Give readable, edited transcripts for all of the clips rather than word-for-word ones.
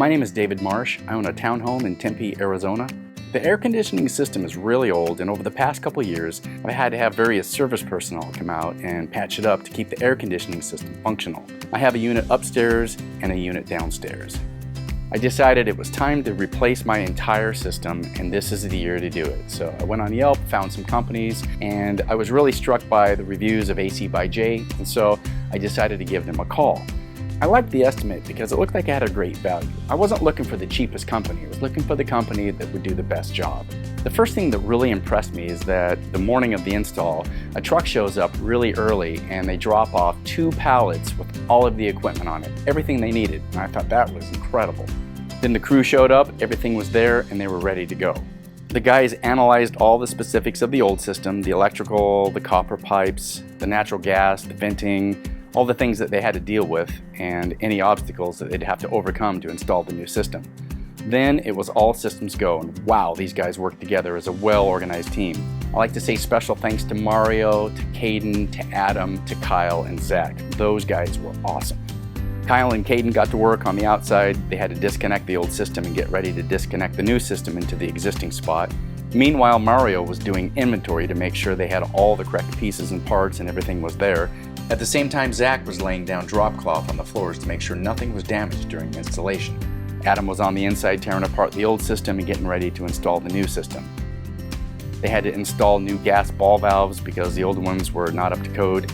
My name is David Marsh. I own a townhome in Tempe, Arizona. The air conditioning system is really old, and over the past couple years, I've had to have various service personnel come out and patch it up to keep the air conditioning system functional. I have a unit upstairs and a unit downstairs. I decided it was time to replace my entire system, and this is the year to do it. So I went on Yelp, found some companies, and I was really struck by the reviews of AC by J, and so I decided to give them a call. I liked the estimate because it looked like it had a great value. I wasn't looking for the cheapest company, I was looking for the company that would do the best job. The first thing that really impressed me is that the morning of the install, a truck shows up really early and they drop off 2 pallets with all of the equipment on it, everything they needed, and I thought that was incredible. Then the crew showed up, everything was there, and they were ready to go. The guys analyzed all the specifics of the old system, the electrical, the copper pipes, the natural gas, the venting, all the things that they had to deal with, and any obstacles that they'd have to overcome to install the new system. Then it was all systems go, and wow, these guys worked together as a well-organized team. I like to say special thanks to Mario, to Kadyn, to Adam, to Kyle, and Zack. Those guys were awesome. Kyle and Kadyn got to work on the outside. They had to disconnect the old system and get ready to disconnect the new system into the existing spot. Meanwhile, Mario was doing inventory to make sure they had all the correct pieces and parts and everything was there. At the same time, Zack was laying down drop cloth on the floors to make sure nothing was damaged during installation. Adam was on the inside tearing apart the old system and getting ready to install the new system. They had to install new gas ball valves because the old ones were not up to code.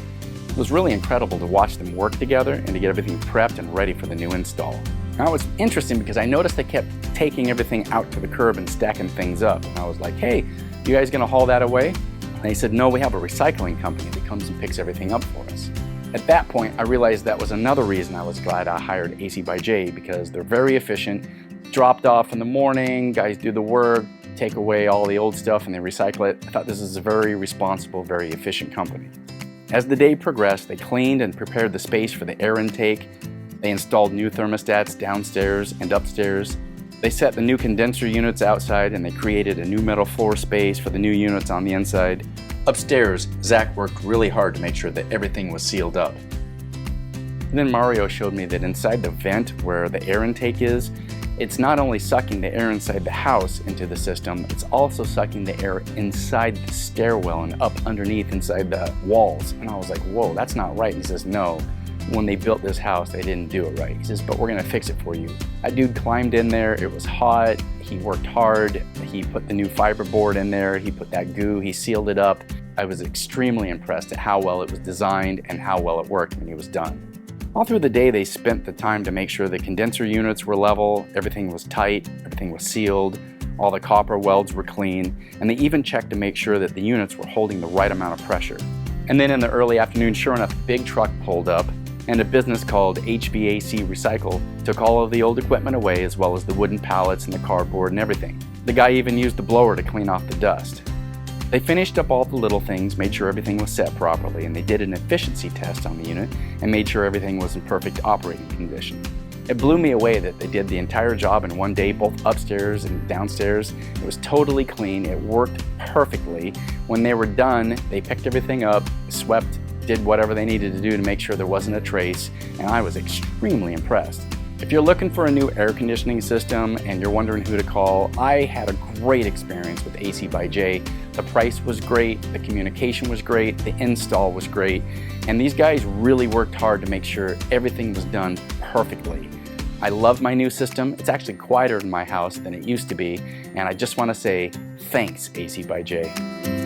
It was really incredible to watch them work together and to get everything prepped and ready for the new install. Now it was interesting because I noticed they kept taking everything out to the curb and stacking things up. And I was like, hey, you guys gonna haul that away? And they said, no, we have a recycling company that comes and picks everything up for us. At that point, I realized that was another reason I was glad I hired AC by J, because they're very efficient, dropped off in the morning, guys do the work, take away all the old stuff and they recycle it. I thought this is a very responsible, very efficient company. As the day progressed, they cleaned and prepared the space for the air intake. They installed new thermostats downstairs and upstairs. They set the new condenser units outside and they created a new metal floor space for the new units on the inside. Upstairs, Zack worked really hard to make sure that everything was sealed up. And then Mario showed me that inside the vent where the air intake is, it's not only sucking the air inside the house into the system, it's also sucking the air inside the stairwell and up underneath inside the walls. And I was like, whoa, that's not right. And he says, no. When they built this house, they didn't do it right. He says, but we're gonna fix it for you. That dude climbed in there, it was hot, he worked hard, he put the new fiberboard in there, he put that goo, he sealed it up. I was extremely impressed at how well it was designed and how well it worked when he was done. All through the day, they spent the time to make sure the condenser units were level, everything was tight, everything was sealed, all the copper welds were clean, and they even checked to make sure that the units were holding the right amount of pressure. And then in the early afternoon, sure enough, a big truck pulled up, and a business called HVAC Recycle took all of the old equipment away, as well as the wooden pallets and the cardboard and everything. The guy even used the blower to clean off the dust. They finished up all the little things, made sure everything was set properly, and they did an efficiency test on the unit and made sure everything was in perfect operating condition. It blew me away that they did the entire job in one day, both upstairs and downstairs. It was totally clean, it worked perfectly. When they were done, they picked everything up, swept, did whatever they needed to do to make sure there wasn't a trace, and I was extremely impressed. If you're looking for a new air conditioning system and you're wondering who to call, I had a great experience with AC by J. The price was great, the communication was great, the install was great, and these guys really worked hard to make sure everything was done perfectly. I love my new system. It's actually quieter in my house than it used to be, and I just want to say thanks, AC by J.